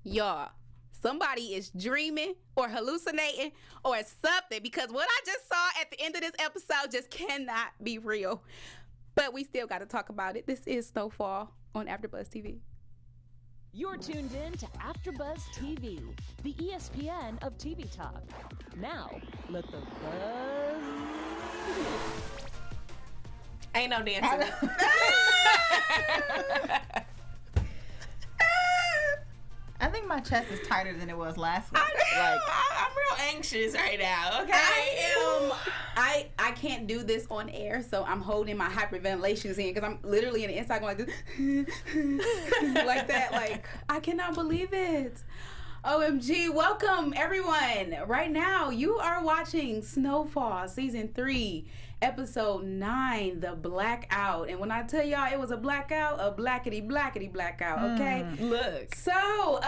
Y'all, somebody is dreaming or hallucinating or something, because what I just saw at the end of this episode just cannot be real. But we still got to talk about it. This is Snowfall on AfterBuzz TV. You're tuned in to AfterBuzz TV, the ESPN of TV talk. Now, let the buzz begin. Ain't no dancing. I think my chest is tighter than it was last week. I'm real anxious right now, okay? I can't do this on air, so I'm holding my hyperventilations in because I'm literally in the inside going like this, like that. Like, I cannot believe it. OMG, welcome everyone. Right now, you are watching Snowfall Season 3, Episode 9, The Blackout. And when I tell y'all it was a blackout, a blackety blackout, okay? Look. So,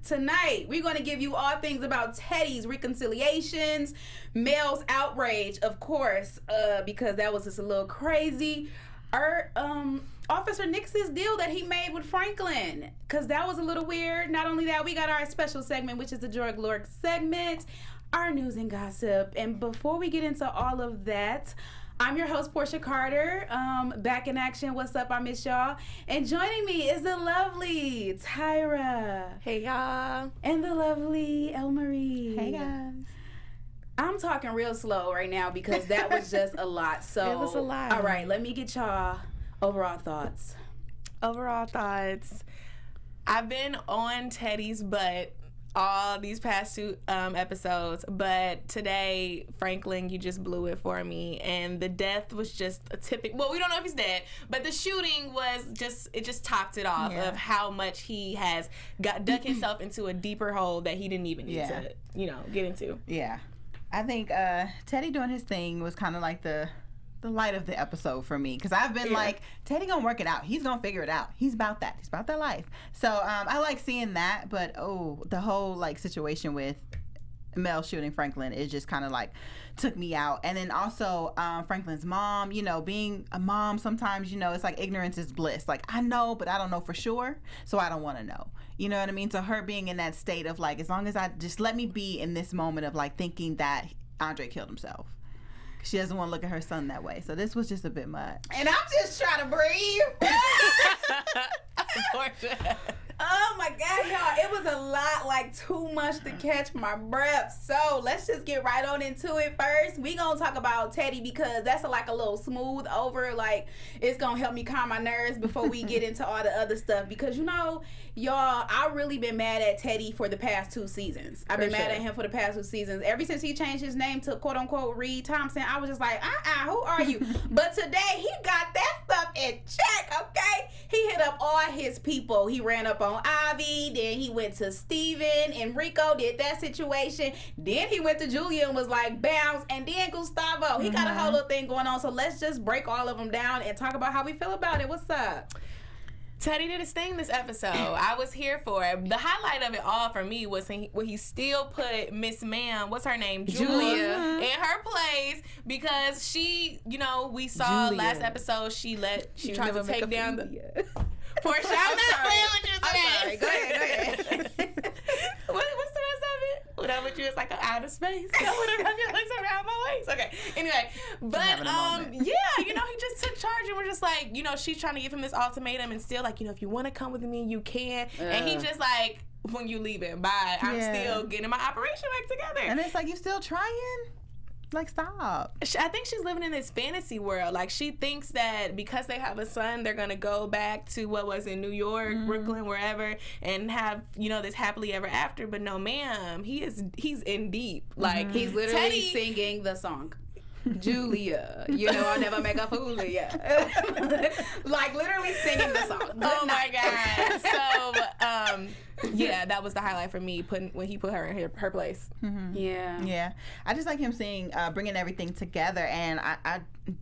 tonight, we're going to give you all things about Teedy's reconciliations, Mel's outrage, of course, because that was just a little crazy. Officer Nix's deal that he made with Franklin, because that was a little weird. Not only that, we got our special segment, which is the Drug Lord segment, our news and gossip. And before we get into all of that, I'm your host, Porchia Carter, back in action. What's up? I miss y'all. And joining me is the lovely Tyra. Hey, y'all. And the lovely El Marie. Hey, guys. I'm talking real slow right now because that was just a lot. So it was a lot. All right, let me get y'all overall thoughts. Overall thoughts. I've been on Teedy's butt all these past two episodes, but today, Franklin, you just blew it for me. And the death was just a typical, well, we don't know if he's dead, but the shooting was just, it just topped it off of how much he has dug himself into a deeper hole that he didn't even need to, get into. Yeah. I think Teedy doing his thing was kind of like the light of the episode for me, because I've been like, Teedy gonna work it out. He's gonna figure it out. He's about that. He's about that life. So I like seeing that, but the whole situation with Mel shooting Franklin, it just kind of took me out. And then also Franklin's mom, being a mom sometimes, it's like ignorance is bliss. Like, I know, but I don't know for sure, so I don't want to know. You know what I mean? So her being in that state of as long as I just let me be in this moment of thinking that Andre killed himself. She doesn't want to look at her son that way. So this was just a bit much. And I'm just trying to breathe. Oh my God, y'all. It was a lot, too much to catch my breath. So let's just get right on into it first. We gonna talk about Teedy because that's a little smooth over. It's gonna help me calm my nerves before we get into all the other stuff. Because y'all, I really been mad at Teedy for the past 2 seasons. I've been mad at him for the past 2 seasons. Ever since he changed his name to quote unquote Reed Thompson, I was just like, who are you? But today he got that stuff in check, okay? He hit up all his people. He ran up on Avi, then he went to Steven, Enrico did that situation, then he went to Julia and was like, bounce, and then Gustavo. He got a whole little thing going on, so let's just break all of them down and talk about how we feel about it. What's up? Teedy did his thing this episode. I was here for it. The highlight of it all for me was when he still put Miss Ma'am, what's her name? Julia. In her place, because she, we saw last episode she tried to take down the Portia. I'm not playing with you today. I'm sorry. Go ahead. What's the rest of it? Whatever you is like an outer space. Whatever your legs around my waist. Okay. Anyway, but he just took charge and we're just like, she's trying to give him this ultimatum and still if you want to come with me, you can. And he just when you leaving, bye. I'm still getting my operation back together. And it's you still trying? Stop. I think she's living in this fantasy world. She thinks that because they have a son, they're going to go back to what was in New York, Brooklyn, wherever, and have, this happily ever after. But no, ma'am, he's in deep. He's literally singing the song. Julia, I'll never make a fool of you. Literally singing the song. My God. So, that was the highlight for me, when he put her in her place. Mm-hmm. Yeah. I just like him seeing, bringing everything together. And I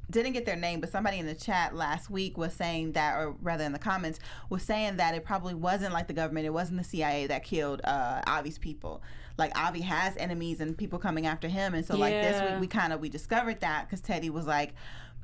didn't get their name, but somebody in the chat last week was saying that, or rather in the comments, was saying that it probably wasn't the government, it wasn't the CIA that killed Avi's people. Avi has enemies and people coming after him. And so this week we discovered that because Teedy was like,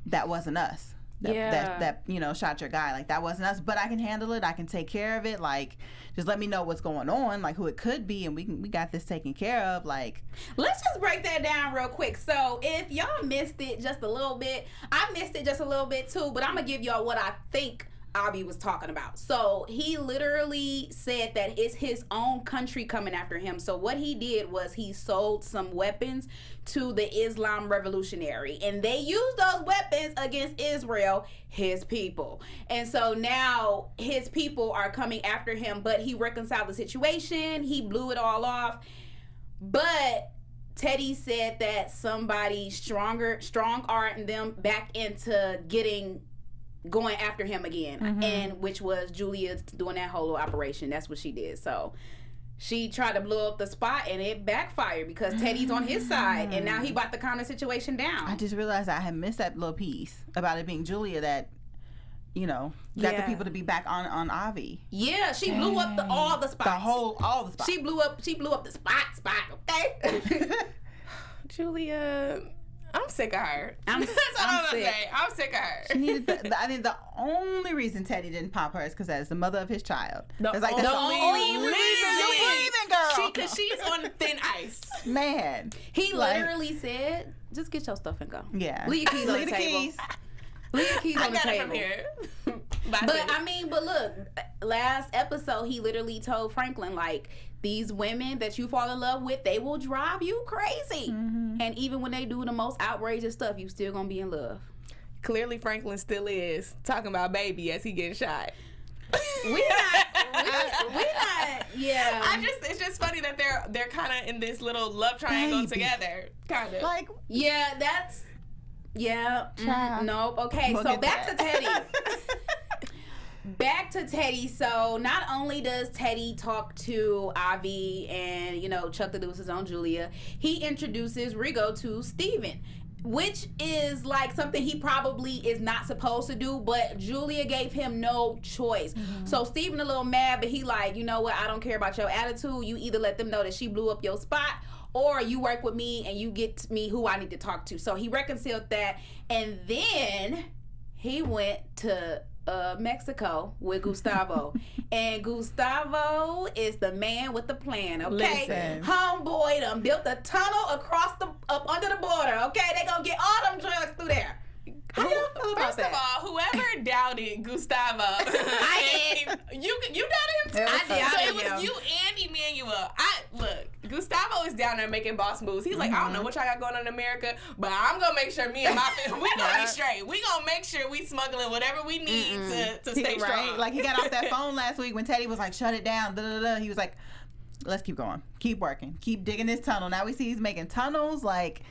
that wasn't us. that shot your guy. Like, that wasn't us, but I can handle it. I can take care of it. Like, just let me know what's going on, like who it could be, and we got this taken care of. Like, let's just break that down real quick. So if y'all missed it just a little bit, I missed it just a little bit too, but I'm gonna give y'all what I think Avi was talking about. So he literally said that it's his own country coming after him. So what he did was he sold some weapons to the Islam revolutionary, and they used those weapons against Israel, his people. And so now his people are coming after him, but he reconciled the situation. He blew it all off. But Teedy said that somebody strong-armed them back into going after him again, and which was Julia doing that whole operation. That's what she did. So she tried to blow up the spot, and it backfired because Teedy's on his side, and now he about to calm the situation down. I just realized I had missed that little piece about it being Julia that got the people to be back on Avi. Yeah, she blew up all the spots. All the spots. She blew up the spot. Okay. Julia, I'm sick of her. I'm That's all I'm sick. gonna say. I'm sick of her. She needed I think the only reason Teedy didn't pop her is because that's the mother of his child. It's like the only reason, girl. Because she's on thin ice. Man, He literally said, "Just get your stuff and go." Yeah. Leave your keys on the table. Leave your keys on the table. I got it from here. But look, last episode he literally told Franklin, like, these women that you fall in love with, they will drive you crazy. And even when they do the most outrageous stuff, you still gonna be in love. Clearly Franklin still is talking about baby as he getting shot. We not. Yeah. It's just funny that they're kind of in this little love triangle together, kind of. like, yeah, that's. Yeah. Nope. Okay. We'll so get back to that. Teedy. Back to Teedy. So not only does Teedy talk to Avi and Chuck the Deuces on Julia, he introduces Rigo to Steven, which is like something he probably is not supposed to do, but Julia gave him no choice. So Steven a little mad, but he like, you know what, I don't care about your attitude. You either let them know that she blew up your spot, or you work with me and you get me who I need to talk to. So he reconciled that, and then he went to Mexico with Gustavo. And Gustavo is the man with the plan, okay? Listen. Homeboy done built a tunnel up under the border, okay? They gonna get all them drugs through there. How y'all feel about First that? of all, whoever doubted Gustavo, I did. You doubted him too. I did. So it was you and Emmanuel. Look, Gustavo is down there making boss moves. He's like, I don't know what y'all got going on in America, but I'm gonna make sure me and my family, we gonna be straight. We gonna make sure we smuggling whatever we need to stay strong. Right? Like, he got off that phone last week when Teedy was like, shut it down. He was like, let's keep going, keep working, keep digging this tunnel. Now we see he's making tunnels. Like,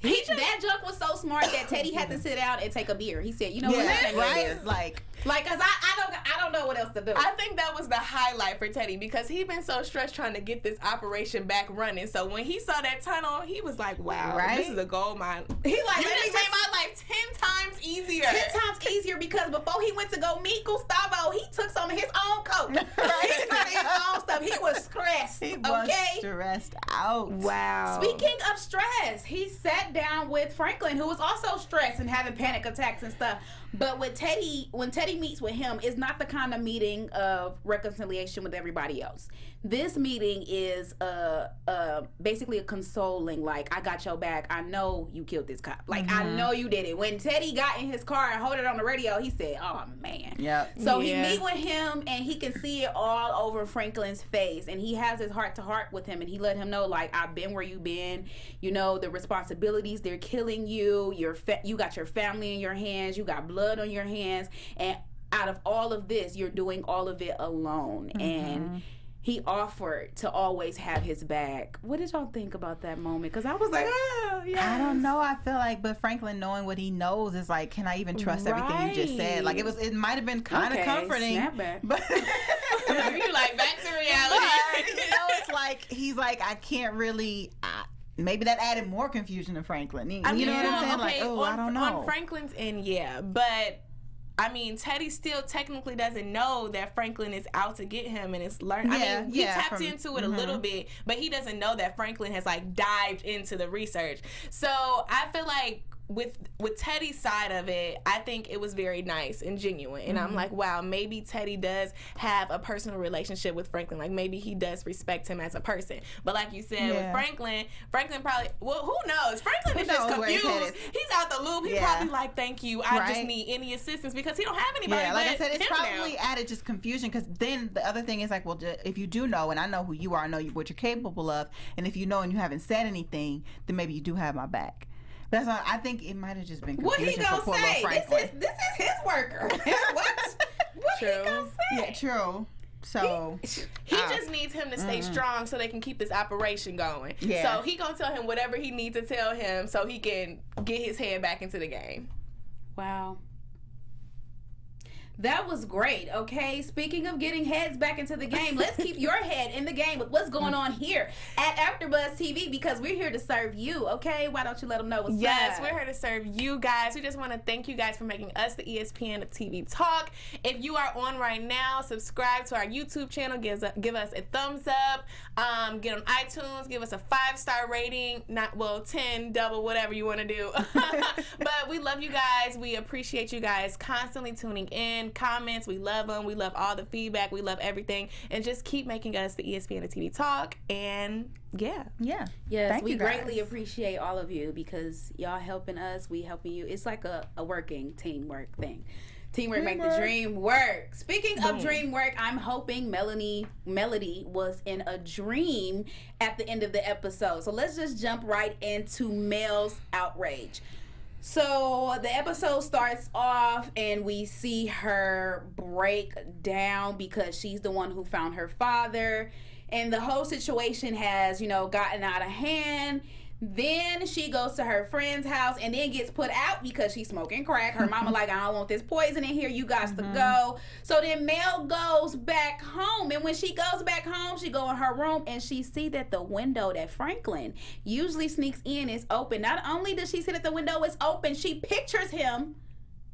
That joke was so smart that Teedy had to sit down and take a beer. He said, "You know what? yeah, Take me a right? beer." Like, Cause I don't know what else to do. I think that was the highlight for Teedy because he'd been so stressed trying to get this operation back running. So when he saw that tunnel, he was like, wow, Right? this is a gold mine. He like, You let me just made my life 10 times easier. 10 times easier because before he went to go meet Gustavo, he took some of his own coke. He started his own stuff. He was stressed. he was okay. stressed out. Wow. Speaking of stress, he sat down with Franklin, who was also stressed and having panic attacks and stuff. But with Teedy, when Teedy meets with him, it's not the kind of meeting of reconciliation with everybody else. This meeting is basically a consoling, like, I got your back. I know you killed this cop. Like, I know you did it. When Teedy got in his car and heard it on the radio, he said, oh, man. Yep. So he meet with him, and he can see it all over Franklin's face. And he has his heart-to-heart with him, and he let him know, like, I've been where you've been. You know, the responsibilities, they're killing you. You got your family in your hands. You got blood on your hands. And out of all of this, you're doing all of it alone. And he offered to always have his back. What did y'all think about that moment? Because I was like, oh, yeah. I don't know. I feel like, but Franklin knowing what he knows is like, can I even trust everything you just said? Like, it might have been kind of comforting. Snap back. But You like, back to reality. it's like, he's like, I can't really. Maybe that added more confusion to Franklin. You know what I'm saying? Like, I don't know. On Franklin's end, yeah. But, I mean, Teedy still technically doesn't know that Franklin is out to get him and it's learning. I mean, he tapped into it a little bit, but he doesn't know that Franklin has, like, dived into the research. So, I feel like with Teddy's side of it, I think it was very nice and genuine. And I'm like, wow, maybe Teddy does have a personal relationship with Franklin. Like, maybe he does respect him as a person. But like you said, with Franklin probably, well, who knows? Franklin is just confused. He's out the loop. He's probably like, thank you. I just need any assistance because he don't have anybody. Yeah, like I said, it's him probably now. added just confusion, because then the other thing is like, well, if you do know, and I know who you are, I know what you're capable of, and if you know and you haven't said anything, then maybe you do have my back. That's why I think it might have just been confusion. What he gonna for poor little say? Franklin. This is his worker. What he gonna say? Yeah, true. So he just needs him to stay strong so they can keep this operation going. Yeah. So he gonna tell him whatever he needs to tell him so he can get his head back into the game. Wow. That was great, okay? Speaking of getting heads back into the game, let's keep your head in the game with what's going on here at AfterBuzz TV, because we're here to serve you, okay? Why don't you let them know what's up? Yes, we're here to serve you guys. We just want to thank you guys for making us the ESPN of TV Talk. If you are on right now, subscribe to our YouTube channel. Give us a thumbs up. Get on iTunes. Give us a 5-star rating. 10, double, whatever you want to do. But we love you guys. We appreciate you guys constantly tuning in. Comments, we love them. We love all the feedback. We love everything, and just keep making us the ESPN of TV Talk. And yes, Thank we greatly appreciate all of you, because y'all helping us, we helping you. It's like a working teamwork thing. Teamwork make the dream work. Speaking of dream work, I'm hoping Melody was in a dream at the end of the episode. So let's just jump right into Mel's outrage. So the episode starts off and we see her break down because she's the one who found her father, and the whole situation has, gotten out of hand. Then she goes to her friend's house and then gets put out because she's smoking crack. Her mama like, I don't want this poison in here. You got to go. So then Mel goes back home. And when she goes back home, she go in her room and she see that the window that Franklin usually sneaks in is open. Not only does she see that the window is open, she pictures him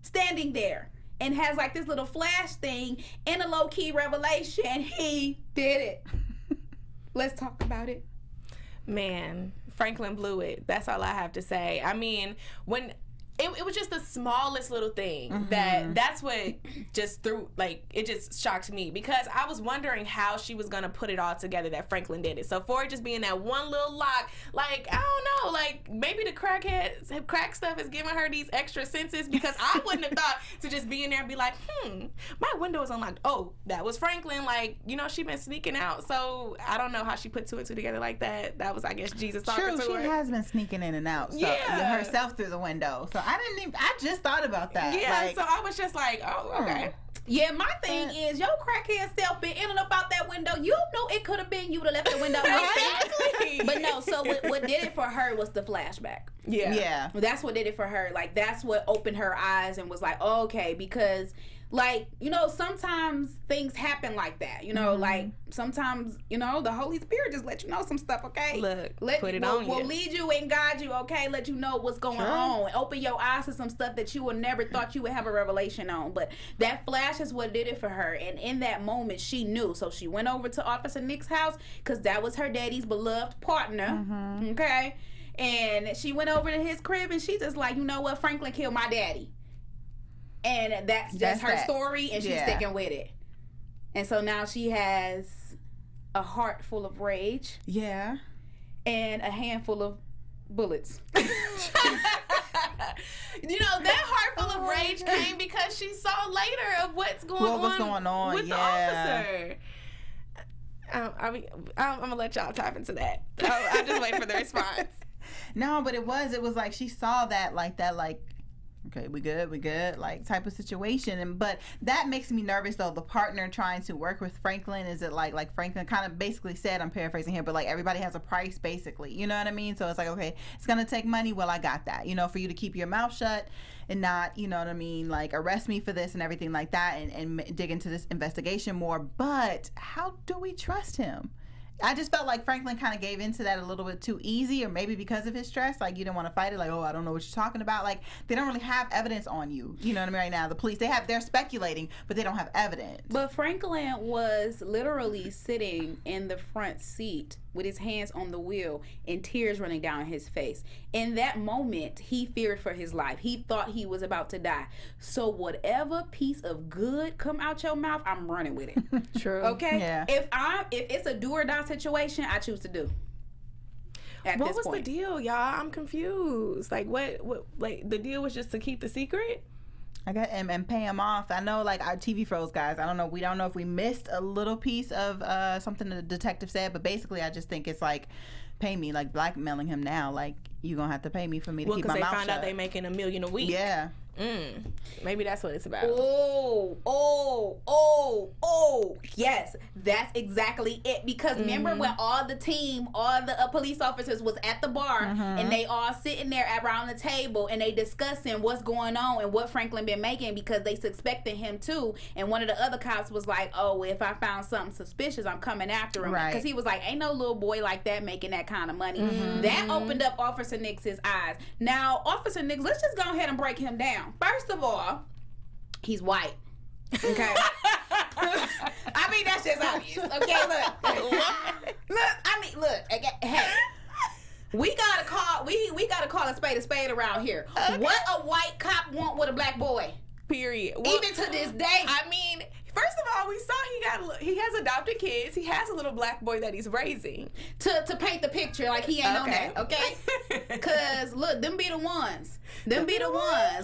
standing there and has like this little flash thing in a low-key revelation. He did it. Let's talk about it. Man, Franklin blew it. That's all I have to say. I mean, when it was just the smallest little thing that's what just it just shocked me, because I was wondering how she was gonna put it all together that Franklin did it. So for it just being that one little lock, like, I don't know, like maybe the crack stuff is giving her these extra senses, because I wouldn't have thought to just be in there and be like, my window is unlocked. Oh, that was Franklin. Like, she been sneaking out. So I don't know how she put two and two together like that. That was, I guess, Jesus talking to her. True, she has been sneaking in and out. So, herself through the window. So I just thought about that. Yeah, so I was just like, oh, okay. Yeah, my thing is, your crackhead self been in and up out that window. You know it could have been you that left the window open. Exactly. But no, so what did it for her was the flashback. Yeah. That's what did it for her. Like, that's what opened her eyes and was like, oh, okay, because, like, sometimes things happen like that. Like, sometimes, the Holy Spirit just let you know some stuff, okay? We'll lead you and guide you, okay? Let you know what's going on. Open your eyes to some stuff that you would never thought you would have a revelation on. But that flash is what did it for her. And in that moment, she knew. So she went over to Officer Nick's house, because that was her daddy's beloved partner, okay? And she went over to his crib, and she just like, you know what? Franklin killed my daddy. And that's just her story, and she's sticking with it. And so now she has a heart full of rage. Yeah. And a handful of bullets. That heart full of rage came because she saw later of what's going on with the officer. I'm going to let y'all tap into that. I'll just wait for the response. No, but it was like she saw that, okay, we good, like, type of situation. But that makes me nervous, though. The partner trying to work with Franklin, is it like Franklin kind of basically said, I'm paraphrasing here, but like everybody has a price, basically. You know what I mean? So it's like, okay, it's gonna take money. Well, I got that. For you to keep your mouth shut and not, you know what I mean, like arrest me for this and everything like that, and dig into this investigation more. But how do we trust him? I just felt like Franklin kind of gave into that a little bit too easy, or maybe because of his stress. Like, you didn't want to fight it. Like, oh, I don't know what you're talking about. Like, they don't really have evidence on you. You know what I mean? Right now, the police, they're speculating, but they don't have evidence. But Franklin was literally sitting in the front seat with his hands on the wheel and tears running down his face. In that moment, he feared for his life. He thought he was about to die. So whatever piece of good come out your mouth, I'm running with it. True. Okay? Yeah. If it's a do or die situation, I choose to do. What was the deal, y'all? I'm confused. Like, what, like, the deal was just to keep the secret? I got and pay him off. I know, like, our TV froze, guys. I don't know. We don't know if we missed a little piece of something the detective said, but basically, I just think it's like, pay me, like blackmailing him now. Like, you gonna have to pay me for me to keep my mouth shut. Because they found out they making $1 million a week. Yeah. Maybe that's what it's about. Yes, that's exactly it. Because remember when all the police officers was at the bar and they all sitting there around the table and they discussing what's going on and what Franklin been making because they suspected him too. And one of the other cops was like, "Oh, if I found something suspicious, I'm coming after him." Because he was like, "Ain't no little boy like that making that kind of money." That opened up Officer Nix's eyes. Now, Officer Nix, let's just go ahead and break him down. First of all, he's white. Okay. I mean, that's just obvious. Okay, look. Hey, we gotta call a spade around here. Okay. What a white cop want with a black boy? Period. Well, even to this day. I mean, first of all, we saw he has adopted kids. He has a little black boy that he's raising. To paint the picture like he ain't on that, okay? Because look, them be the ones.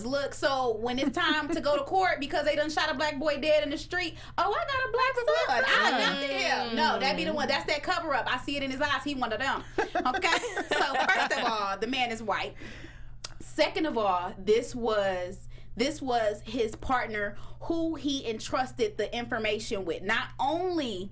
Look, so when it's time to go to court because they done shot a black boy dead in the street, oh, I got a black son. I adopted him. No, that be the one. That's that cover up. I see it in his eyes. He one of them. Okay? So first of all, the man is white. Second of all, this was his partner who he entrusted the information with. Not only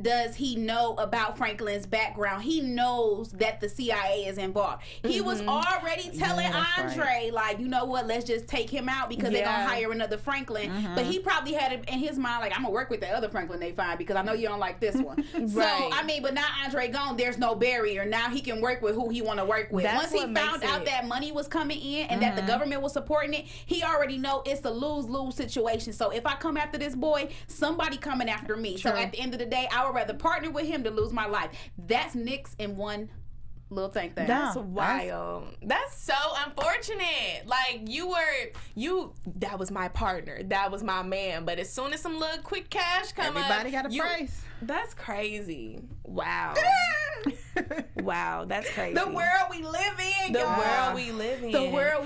does he know about Franklin's background, he knows that the CIA is involved. He was already telling Andre, like, you know what, let's just take him out because they're going to hire another Franklin. But he probably had it in his mind, like, I'm going to work with the other Franklin they find because I know you don't like this one. So, I mean, but now Andre gone, there's no barrier. Now he can work with who he want to work with. Once he found out that money was coming in and that the government was supporting it, he already know it's a lose-lose situation. So if I come after this boy, somebody coming after me. True. So at the end of the day, I would rather partner with him to lose my life. That's Nix in one little thing. That's wild. That's so unfortunate. Like, that was my partner. That was my man. But as soon as some little quick cash come everybody got a price. That's crazy. Wow. Wow, that's crazy. The world we live in, The world we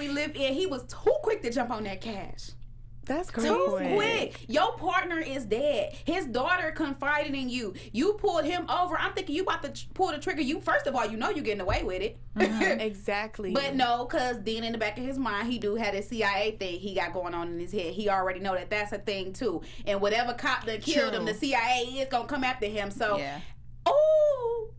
live in. He was too quick to jump on that cash. That's crazy. Too quick. Your partner is dead. His daughter confided in you. You pulled him over. I'm thinking you about to pull the trigger. You first of all, you know you're getting away with it. Exactly. But no, because then in the back of his mind, he do have a CIA thing he got going on in his head. He already know that that's a thing too. And whatever cop that killed him, the CIA is gonna come after him. So,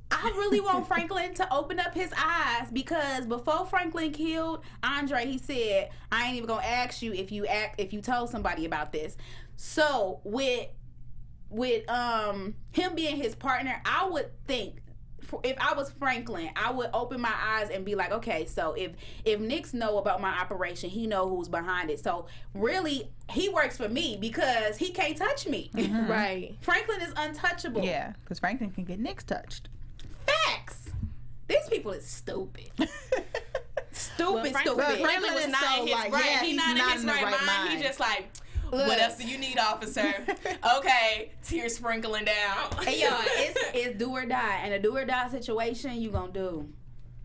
I really want Franklin to open up his eyes because before Franklin killed Andre, he said, "I ain't even gonna ask you if you told somebody about this." So with him being his partner, I would think if I was Franklin, I would open my eyes and be like, okay, so if Nix know about my operation, he know who's behind it. So really, he works for me because he can't touch me. Right. Franklin is untouchable. Yeah, because Franklin can get Nix touched. Facts. These people is stupid. Stupid. Franklin was not in his right. He's not in his right mind. He just like, what else do you need, officer? Okay, tears sprinkling down. Hey, y'all, it's do or die. And a do or die situation, you gonna do.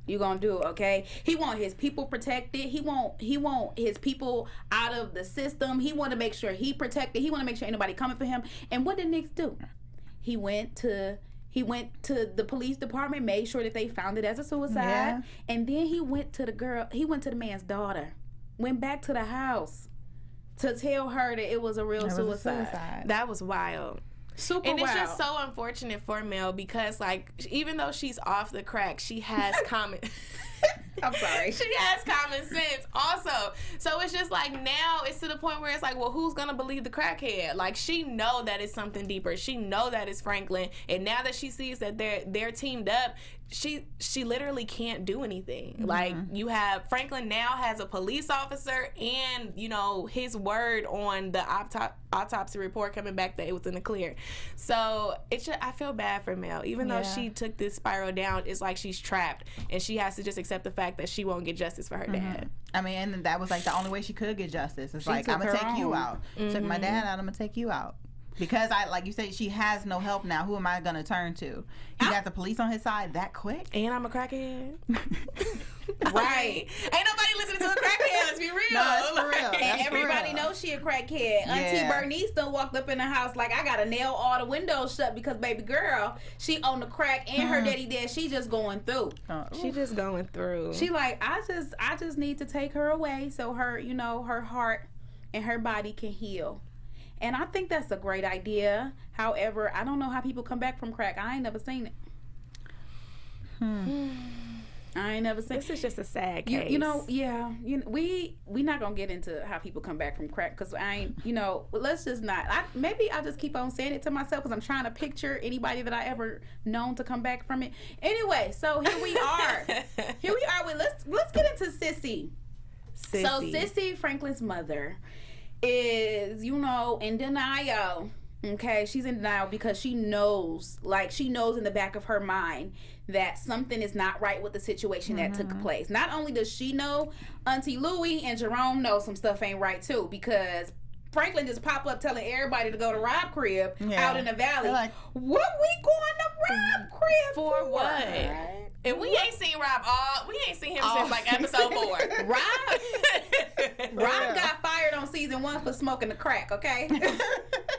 You gonna do, okay? He want his people protected. He want his people out of the system. He want to make sure he protected. He want to make sure ain't nobody coming for him. And what did Nix do? He went to the police department, made sure that they found it as a suicide, and then he went to the man's daughter, went back to the house to tell her that it was a real suicide. That was wild. Super and it's wild. just so unfortunate for Mel because, like, even though she's off the crack, she has common. I'm sorry. She has common sense also. So it's just like now it's to the point where it's like, well, who's gonna believe the crackhead? Like, she know that it's something deeper. She know that it's Franklin, and now that she sees that they're teamed up, she literally can't do anything. Like, you have Franklin now has a police officer and, you know, his word on the autopsy report coming back that it was in the clear. So I feel bad for Mel. Even though she took this spiral down, it's like she's trapped and she has to just accept the fact that she won't get justice for her dad. I mean, and that was like the only way she could get justice. It's like, I'm gonna take you out. Took my dad out, I'm gonna take you out. Because like you said, she has no help now. Who am I gonna turn to? He got the police on his side that quick? And I'm a crackhead. Right. Ain't nobody listening to a crackhead, let's be real. No, that's for real. And That's for everybody real. knows she a crackhead. Auntie Bernice done walked up in the house like, I gotta nail all the windows shut because baby girl, she on the crack and her daddy dead. She just going through. She just going through. She like, I just need to take her away so her, you know, her heart and her body can heal. And I think that's a great idea. However, I don't know how people come back from crack. I ain't never seen it. I ain't never seen. This is just a sad case. You know, we not gonna get into how people come back from crack because I ain't. You know, let's just not. Maybe I'll just keep on saying it to myself because I'm trying to picture anybody that I ever known to come back from it. Anyway, so here we are. Let's get into Sissy. So Sissy, Franklin's mother, is, you know, in denial. Okay, she's in denial because she knows in the back of her mind that something is not right with the situation that took place. Not only does she know, Auntie Louie and Jerome know some stuff ain't right too, because Franklin just pop up telling everybody to go to Rob crib out in the valley. Like, what we going to Rob crib for? What? Right? And we ain't seen Rob since like episode 4. Rob got fired on season 1 for smoking the crack, okay?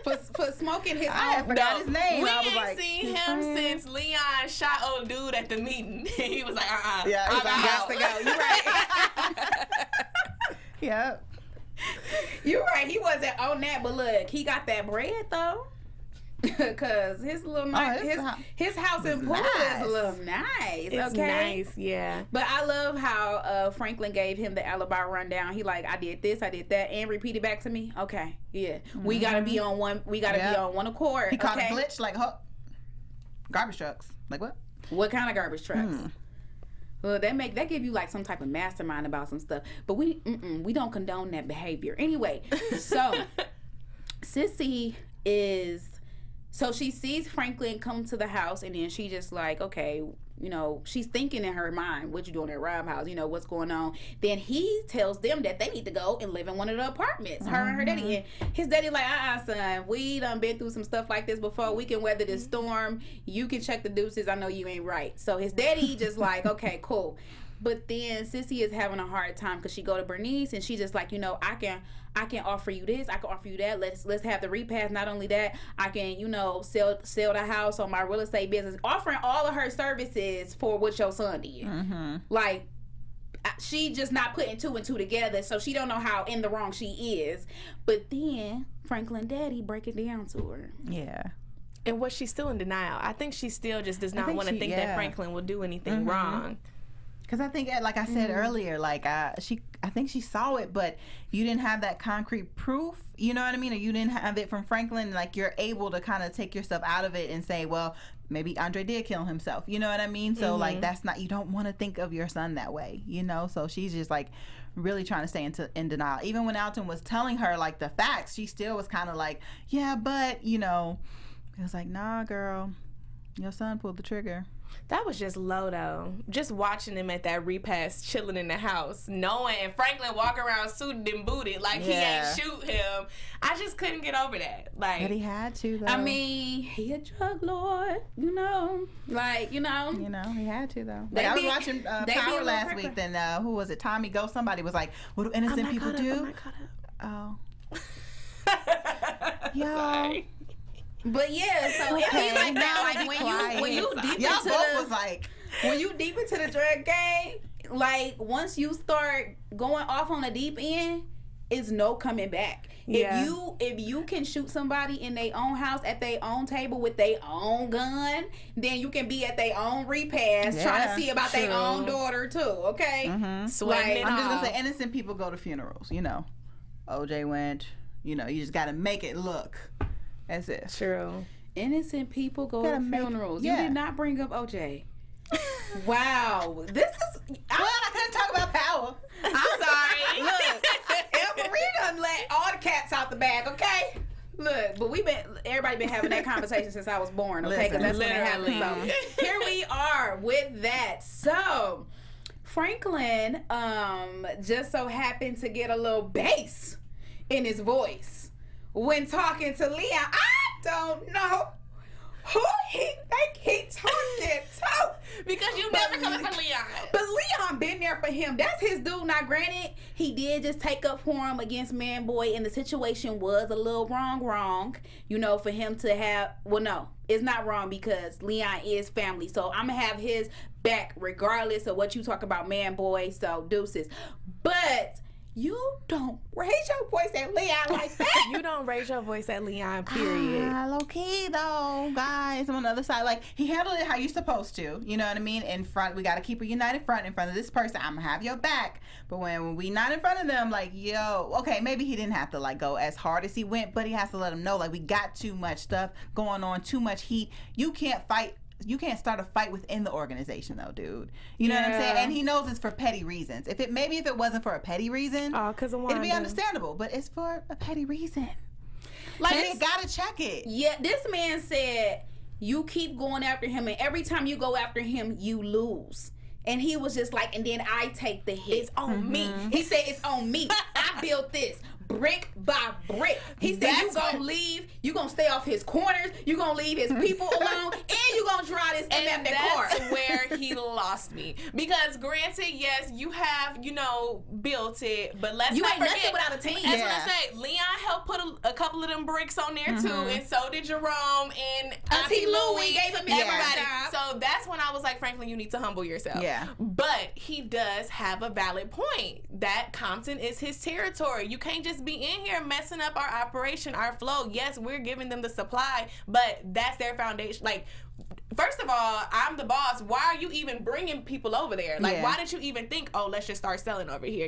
for smoking his own. Forgot his name. We ain't seen him since Leon shot old dude at the meeting. He was like, Yeah, he's like, got to go. You right. Yep. You're right. He wasn't on that, but look, he got that bread though. Cause his little his house in Prude is a little nice. It's nice, yeah. But I love how Franklin gave him the alibi rundown. He like, I did this, I did that, and repeat it back to me. Okay, yeah, we gotta be on one. We gotta be on one accord. He called a glitch like garbage trucks. Like what? What kind of garbage trucks? Well, that give you like some type of mastermind about some stuff. But we don't condone that behavior. Anyway, so Sissy is. So she sees Franklin come to the house, and then she just like, okay, you know, she's thinking in her mind, what you doing at Rob house? You know, what's going on? Then he tells them that they need to go and live in one of the apartments, her and her daddy. And his daddy like, son, we done been through some stuff like this before. We can weather this storm. You can check the deuces. I know you ain't right. So his daddy just like, okay, cool. But then Sissy is having a hard time because she go to Bernice, and she just like, you know, I can offer you this, I can offer you that. Let's have the repass. Not only that, I can, you know, sell the house on my real estate business, offering all of her services for what your son did. Like, she just not putting 2 and 2 together, so she don't know how in the wrong she is. But then Franklin daddy break it down to her. Yeah. And was she still in denial? I think she still just does not want to think that Franklin will do anything wrong. Because I think, like I said earlier, like I think she saw it, but if you didn't have that concrete proof, you know what I mean, or you didn't have it from Franklin, like you're able to kind of take yourself out of it and say, well, maybe Andre did kill himself. You know what I mean? So like that's not, you don't want to think of your son that way, you know? So she's just like really trying to stay in denial. Even when Alton was telling her like the facts, she still was kind of like, yeah, but you know, it was like, nah, girl, your son pulled the trigger. That was just low though. Just watching him at that repass, chilling in the house, knowing and Franklin walk around suited and booted like he ain't shoot him. I just couldn't get over that. Like, but he had to though. I mean, he a drug lord, you know. Like, you know, he had to though. Like, I was watching Power last week. Then who was it? Tommy Go. Somebody was like, "What do innocent people do?" Oh, yo. But yeah, so it be like that. Like when you deep y'all into both the was like, when you deep into the drug game, like once you start going off on the deep end, it's no coming back. Yeah. If you can shoot somebody in their own house at their own table with their own gun, then you can be at their own repass trying to see about their own daughter too. Okay, I'm just gonna say innocent people go to funerals. You know, OJ went. You know, you just got to make it look. That's it. True. Innocent people go to funerals. You did not bring up OJ. Wow. This is... I couldn't talk about power. I'm sorry. Look, El Marie done let all the cats out the bag, okay? Look, but everybody been having that conversation since I was born, okay? Because that's when it happened. So here we are with that. So Franklin just so happened to get a little bass in his voice when talking to Leon. I don't know who he think he talking to. Because you never coming for Leon. But Leon been there for him. That's his dude. Now, granted, he did just take up for him against Man Boy, and the situation was a little wrong. You know, for him to have... Well, no, it's not wrong because Leon is family. So I'm going to have his back regardless of what you talk about Man Boy. So, deuces. But... you don't raise your voice at Leon like that. You don't raise your voice at Leon, period. Low key though, guys. I'm on the other side. Like, he handled it how you're supposed to. You know what I mean? In front, we got to keep a united front in front of this person. I'm going to have your back. But when we not in front of them, like, yo, okay, maybe he didn't have to, like, go as hard as he went, but he has to let them know, like, we got too much stuff going on, too much heat. You can't fight. You can't start a fight within the organization, though, dude. You know what I'm saying? And he knows it's for petty reasons. If it wasn't for a petty reason, it'd be understandable. But it's for a petty reason. Like, you gotta check it. Yeah, this man said you keep going after him, and every time you go after him, you lose. And he was just like, and then I take the hit. It's on me. He said, it's on me. I built this brick by brick. He said, you gonna leave, you gonna stay off his corners, you gonna leave his people alone, and you gonna try this and car. That's where he lost me. Because granted, yes, you have, built it, but let's not forget, nothing without a team. That's what I say. Leon helped put a couple of them bricks on there too, and so did Jerome and Auntie Louie. Gave him everybody. So that's when I was like, Franklin, you need to humble yourself. Yeah. But he does have a valid point. That Compton is his territory. You can't just be in here messing up our operation, our flow. Yes, we're giving them the supply, but that's their foundation. Like, first of all, I'm the boss. Why are you even bringing people over there? Like, why did you even think, oh, let's just start selling over here,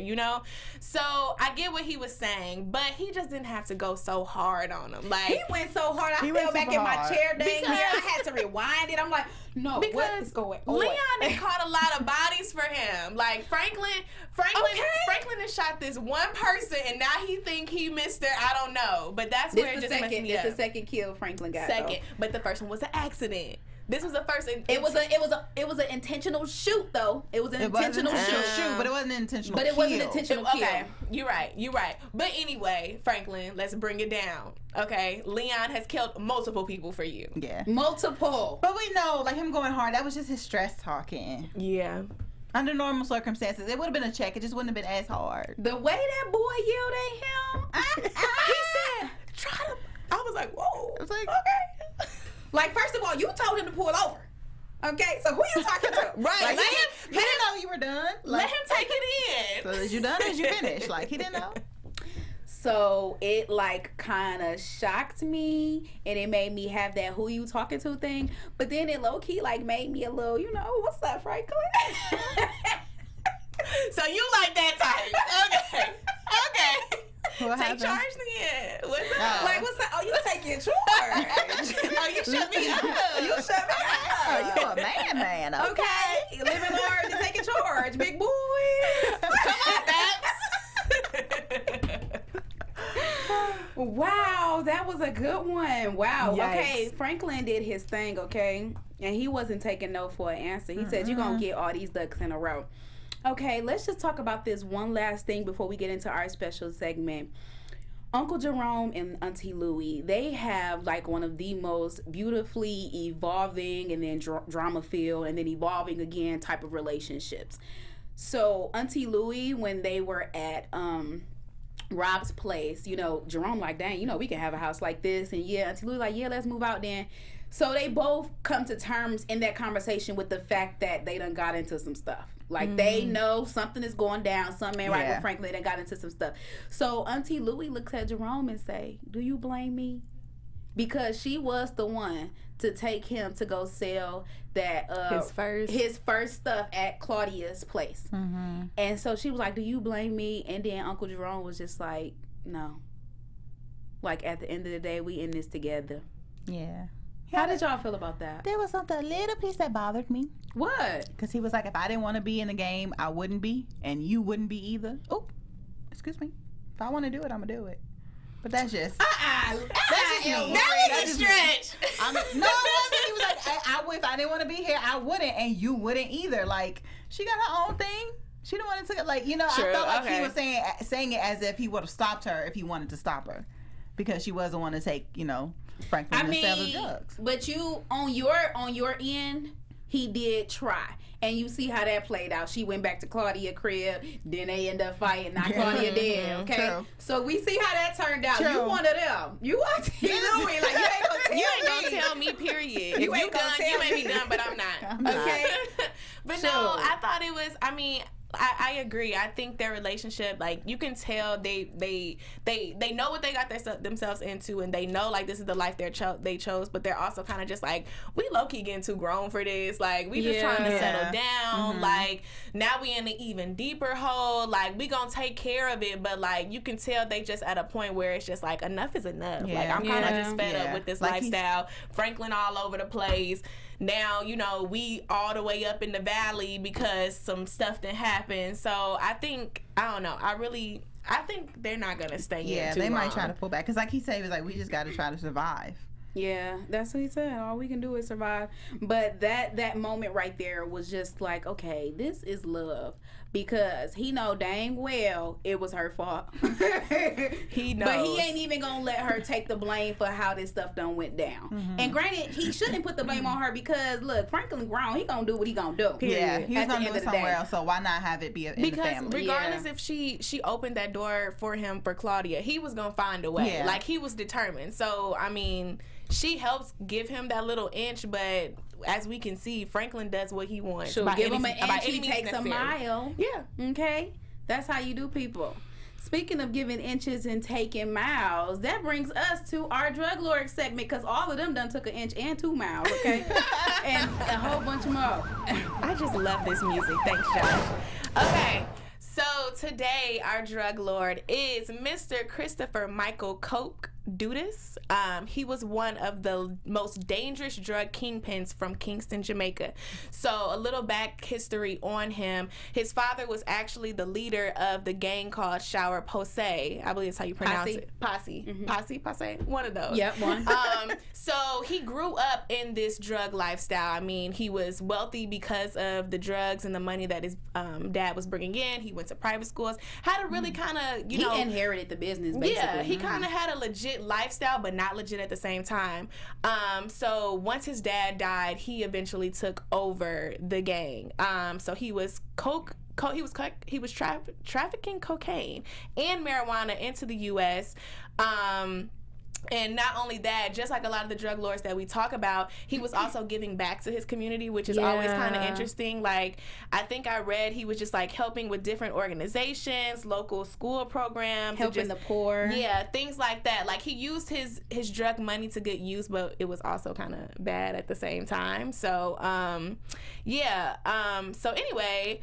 So I get what he was saying, but he just didn't have to go so hard on him. Like, he went so hard, I fell back in my chair dang near. I had to rewind it. I'm like, no, what is going on? Leon had caught a lot of bodies for him. Like, Franklin has shot this one person, and now he think he missed her. I don't know, but that's where it just messed me up. It's the second kill Franklin got. But the first one was an accident. This was the first. It was an intentional shoot though. It was an intentional shoot, but it wasn't an intentional. But it wasn't an intentional kill. Okay, you're right. But anyway, Franklin, let's bring it down. Okay, Leon has killed multiple people for you. Yeah, multiple. But we know, like, him going hard, that was just his stress talking. Yeah. Under normal circumstances, it would have been a check. It just wouldn't have been as hard. The way that boy yelled at him, he said, "Try to." I was like, "Whoa!" I was like, okay. Like, first of all, you told him to pull over. Okay, so who you talking to? Right. Like, he didn't know you were done. Like, let him take it in. So is you done or is you finished? Like, he didn't know. So it, like, kind of shocked me, and it made me have that who you talking to thing. But then it low-key, like, made me a little, what's up, Franklin? So you like that type. Okay. What take happened? charge then. What's up? Like, what's up? Oh, you taking charge. Oh, you shut me up. You shut me up. You a man. Okay. Living large and taking charge, big boy. Come on, Babs. Wow, that was a good one. Wow. Yikes. Okay, Franklin did his thing, okay? And he wasn't taking no for an answer. He said, you're going to get all these ducks in a row. Okay, let's just talk about this one last thing before we get into our special segment. Uncle Jerome and Auntie Louie, they have like one of the most beautifully evolving and then drama-filled and then evolving again type of relationships. So Auntie Louie, when they were at Rob's place, Jerome like, dang, we can have a house like this. And Auntie Louie like, let's move out then. So they both come to terms in that conversation with the fact that they done got into some stuff. Like, they know something is going down. Something ain't right with Franklin. They got into some stuff. So Auntie Louie looks at Jerome and say, do you blame me? Because she was the one to take him to go sell that his first stuff at Claudia's place. Mm-hmm. And so she was like, do you blame me? And then Uncle Jerome was just like, no. Like, at the end of the day, we in this together. Yeah. How did y'all feel about that? There was something, a little piece that bothered me. What? Because he was like, if I didn't want to be in the game, I wouldn't be, and you wouldn't be either. Oh, excuse me. If I want to do it, I'm going to do it. But that's just... That was a stretch. No, it wasn't. He was like, if I didn't want to be here, I wouldn't, and you wouldn't either. Like, she got her own thing. She didn't want to take it. Like, you know, True, I felt like he was saying it as if he would have stopped her if he wanted to stop her. Because she wasn't want to take, you know, Franklin and sell the drugs. But you, on your end, he did try. And you see how that played out. She went back to Claudia's crib. Then they end up fighting. Now Claudia dead. Okay. True. So we see how that turned out. True. You one of them. You are Louis. Like you ain't gonna tell me. Period. If you done, you may be done, but I'm not. Okay. But no, I thought it was. I mean, I agree. I think their relationship, like, you can tell they know what they got themselves into, and they know, like, this is the life they chose, but they're also kind of just like, we low-key getting too grown for this. Like, we just trying to settle down. Like, now we in an even deeper hole. Like, we gonna take care of it, but, like, you can tell they just at a point where it's just like, enough is enough. Like, I'm kind of just fed up with this lifestyle. Franklin all over the place. Now, you know, we all the way up in the valley because some stuff didn't happen. So I think, I don't know, I think they're not going to stay in too long. Yeah, they might try to pull back. Because like he said, he was like, we just got to try to survive. Yeah, that's what he said. All we can do is survive. But that moment right there was just like, okay, this is love. Because he know dang well it was her fault. He knows. But he ain't even going to let her take the blame for how this stuff done went down. And granted, he shouldn't put the blame on her because, look, Franklin grown. He going to do what he going to do. Yeah, he's going to do it somewhere else. So why not have it be in the family? Because regardless if she opened that door for him for Claudia, he was going to find a way. Yeah. Like, he was determined. So, I mean... She helps give him that little inch, but as we can see, Franklin does what he wants. She'll give him an inch, he takes a mile. Yeah. Okay? That's how you do people. Speaking of giving inches and taking miles, that brings us to our drug lord segment, because all of them done took an inch and 2 miles, okay? And a whole bunch more. I just love this music. Thanks, Josh. Okay. So today, our drug lord is Mr. Christopher Michael Coke Dudas. He was one of the most dangerous drug kingpins from Kingston, Jamaica. So a little back history on him. His father was actually the leader of the gang called Shower Posse. I believe that's how you pronounce it. Posse. Mm-hmm. Posse? One of those. Yep, one. So he grew up in this drug lifestyle. I mean, he was wealthy because of the drugs and the money that his dad was bringing in. He went to private schools. Had a really kind of, he inherited the business, basically. Yeah, he kind of had a legit lifestyle, but not legit at the same time. So once his dad died, he eventually took over the gang. So he was trafficking cocaine and marijuana into the U.S. And not only that, just like a lot of the drug lords that we talk about, he was also giving back to his community, which is always kind of interesting. Like, I think I read he was just like helping with different organizations, local school programs, helping the poor. Yeah, things like that. Like, he used his drug money to good use, but it was also kind of bad at the same time. So, so anyway,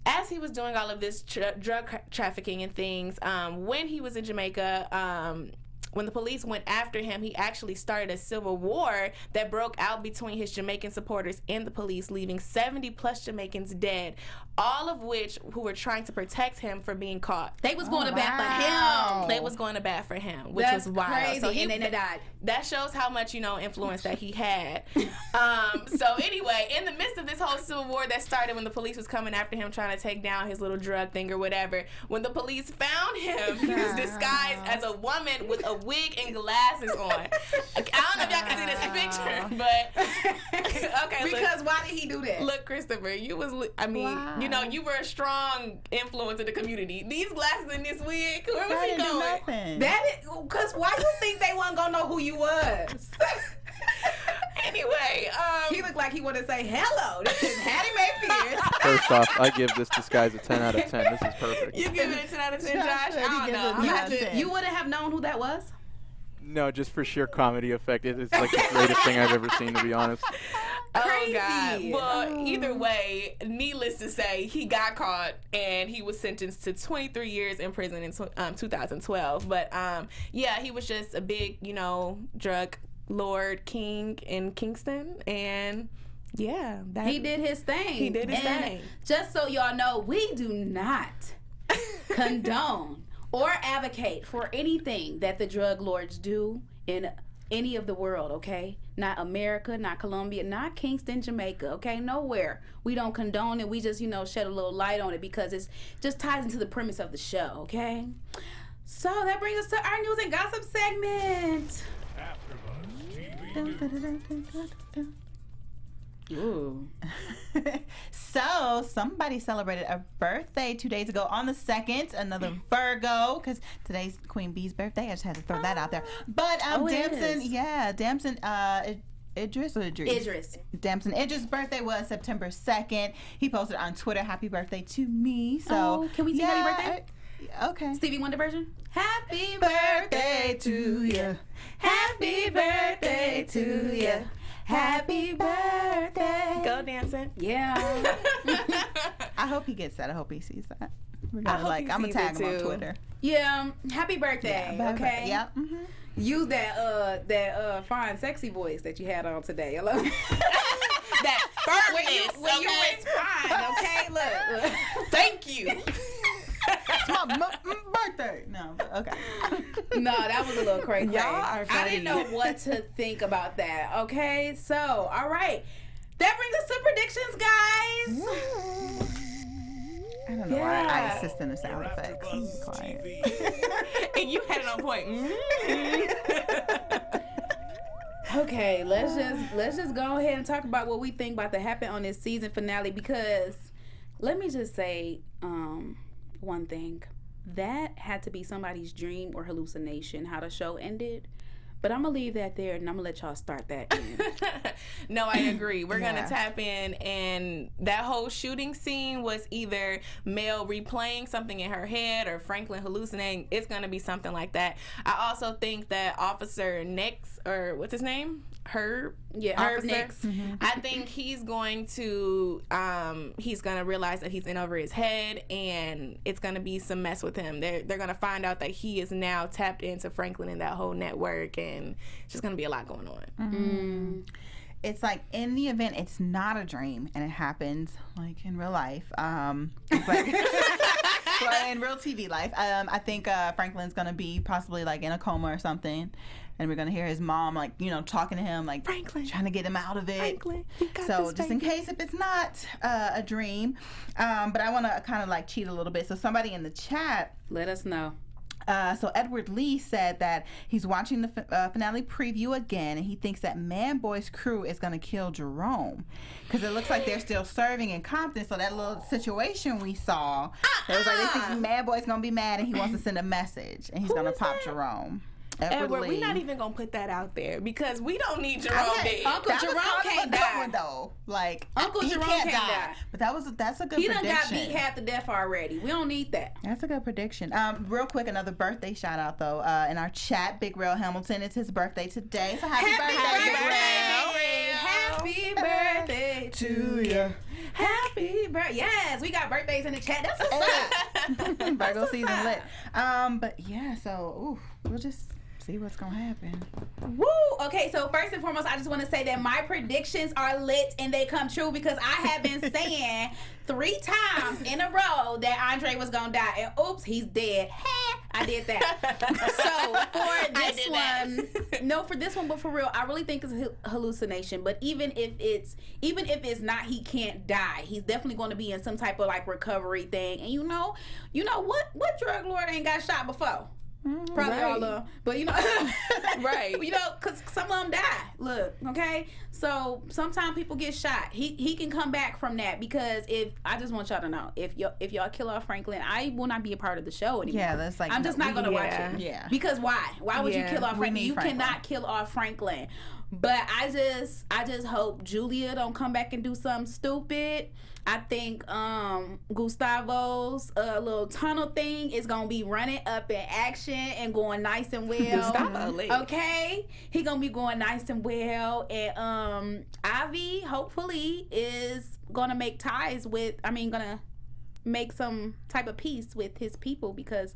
as he was doing all of this drug trafficking and things, when he was in Jamaica, when the police went after him, he actually started a civil war that broke out between his Jamaican supporters and the police, leaving 70 plus Jamaicans dead, all of which who were trying to protect him from being caught. They was going to bat for him. They was going to bat for him, which was wild. Crazy. So and then they died. That shows how much, influence that he had. So anyway, in the midst of this whole civil war that started when the police was coming after him, trying to take down his little drug thing or whatever, when the police found him, he was disguised as a woman with a wig and glasses on. I don't know if y'all can see this picture, but okay. Because why did he do that? Look, Christopher, you were a strong influence in the community. These glasses and this wig, where was he going? That is, because why you think they wasn't gonna know who you was? Anyway, he looked like he wanted to say hello. This is Hattie Mae Pierce. First off, I give this disguise a 10 out of 10. This is perfect. You give it a 10 out of 10, Josh? I don't know. You wouldn't have known who that was? No, just for sheer comedy effect. It's like the greatest thing I've ever seen, to be honest. Oh, God. Well, either way, needless to say, he got caught and he was sentenced to 23 years in prison in 2012. But, he was just a big, drug Lord King in Kingston, and yeah, he did his thing. He did his thing. Just so y'all know, we do not condone or advocate for anything that the drug lords do in any of the world, okay? Not America, not Colombia, not Kingston, Jamaica, okay? Nowhere. We don't condone it. We just, shed a little light on it because it's just ties into the premise of the show, okay? So that brings us to our news and gossip segment. Ooh. So somebody celebrated a birthday 2 days ago on the 2nd, another Virgo, because today's Queen Bee's birthday. I just had to throw that out there. But Damson Idris. Damson Idris' birthday was September 2nd. He posted on Twitter, "Happy birthday to me." So can we sing happy birthday? Okay. Stevie Wonder version. Happy birthday to you. Happy birthday to you. Happy birthday. Go dancing. Yeah. I hope he gets that. I hope he sees that. I'm gonna tag him on Twitter. Yeah. Happy birthday. Yeah, okay. Yeah. Mm-hmm. Use that fine, sexy voice that you had on today. Hello. That firmness. When you respond, okay? Look. Thank you. It's my birthday. No, okay. No, that was a little crazy. Y'all are funny. I didn't know what to think about that. Okay, so all right, that brings us to predictions, guys. I don't know why I assist in the sound effects. Be quiet. And you had it on point. Okay, let's just go ahead and talk about what we think about to happen on this season finale, because let me just say one thing. That had to be somebody's dream or hallucination, how the show ended. But I'm going to leave that there, and I'm going to let y'all start that in. No, I agree. We're going to tap in, and that whole shooting scene was either Mel replaying something in her head or Franklin hallucinating. It's going to be something like that. I also think that Officer Nix, or what's his name? Herb? Yeah, Herb Nix. Mm-hmm. I think he's going to realize that he's in over his head, and it's going to be some mess with him. They're going to find out that he is now tapped into Franklin and that whole network, and it's just going to be a lot going on. Mm-hmm. It's like, in the event it's not a dream and it happens like in real life, but in real TV life, I think Franklin's going to be possibly like in a coma or something. And we're going to hear his mom, like, talking to him, like, Franklin, trying to get him out of it. Franklin, so just in case if it's not a dream. But I want to kind of, like, cheat a little bit. So somebody in the chat. Let us know. So Edward Lee said that he's watching the finale preview again, and he thinks that Man Boy's crew is going to kill Jerome. Because it looks like they're still serving in Compton. So that little situation we saw, it was like they think Man Boy's going to be mad and he wants to send a message. And he's going to pop Jerome. Edward, we're not even gonna put that out there because we don't need Jerome dead. Uncle Jerome can't die. Though. Like, Uncle Jerome can't die. But that's a good prediction. He done got beat half to death already. We don't need that. That's a good prediction. Real quick, another birthday shout out though. In our chat, Big Real Hamilton, it's his birthday today. So happy birthday, Big Real. Happy birthday to you. Happy birthday. Yes, we got birthdays in the chat. That's what's up. Virgo season lit. But yeah, so we'll just see what's gonna happen. Woo! Okay, so first and foremost, I just want to say that my predictions are lit and they come true because I have been saying 3 times in a row that Andre was gonna die, and oops, he's dead. I did that. So for this one, but for real, I really think it's a hallucination. But even if it's not, he can't die. He's definitely going to be in some type of like recovery thing. And you know what drug lord ain't got shot before? Probably all of them, but right? Because some of them die. Look, okay. So sometimes people get shot. He can come back from that because I just want y'all to know if y'all kill off Franklin, I will not be a part of the show anymore. Yeah, that's like I'm just not gonna watch it. Yeah. Because why? Why would you kill off Franklin? You cannot kill off Franklin. But I just hope Julia don't come back and do something stupid. I think Gustavo's little tunnel thing is gonna be running up in action and going nice and well. Gustavo, okay, he gonna be going nice and well, and Ivy hopefully is gonna make ties with. Gonna make some type of peace with his people because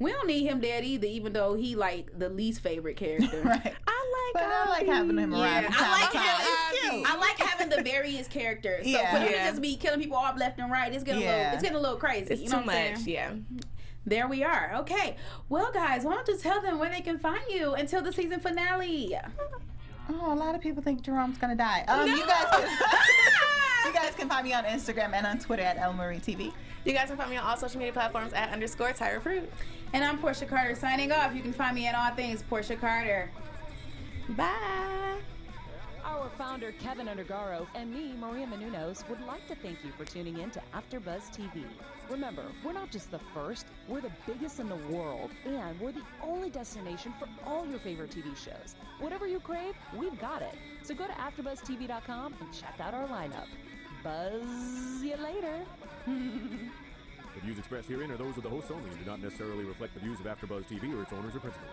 We don't need him dead either, even though he like the least favorite character. Right. I like having him around. Yeah, from time I like to time. having It's cute. I like having the various characters. So Yeah. for him to Yeah. just be killing people off left and right, it's getting Yeah. it's getting a little crazy. It's you know too what I'm much. saying? Yeah. There we are. Okay. Well, guys, why don't you tell them where they can find you until the season finale? Oh, a lot of people think Jerome's gonna die. You guys can find me on Instagram and on Twitter at ElmarieTV. You guys can find me on all social media platforms at _Tyra Prude. And I'm Porchia Carter signing off. You can find me at all things Porchia Carter. Bye. Our founder, Kevin Undergaro, and me, Maria Menounos, would like to thank you for tuning in to AfterBuzz TV. Remember, we're not just the first, we're the biggest in the world, and we're the only destination for all your favorite TV shows. Whatever you crave, we've got it. So go to AfterBuzzTV.com and check out our lineup. Buzz you later. The views expressed herein are those of the hosts only and do not necessarily reflect the views of AfterBuzz TV or its owners or principals.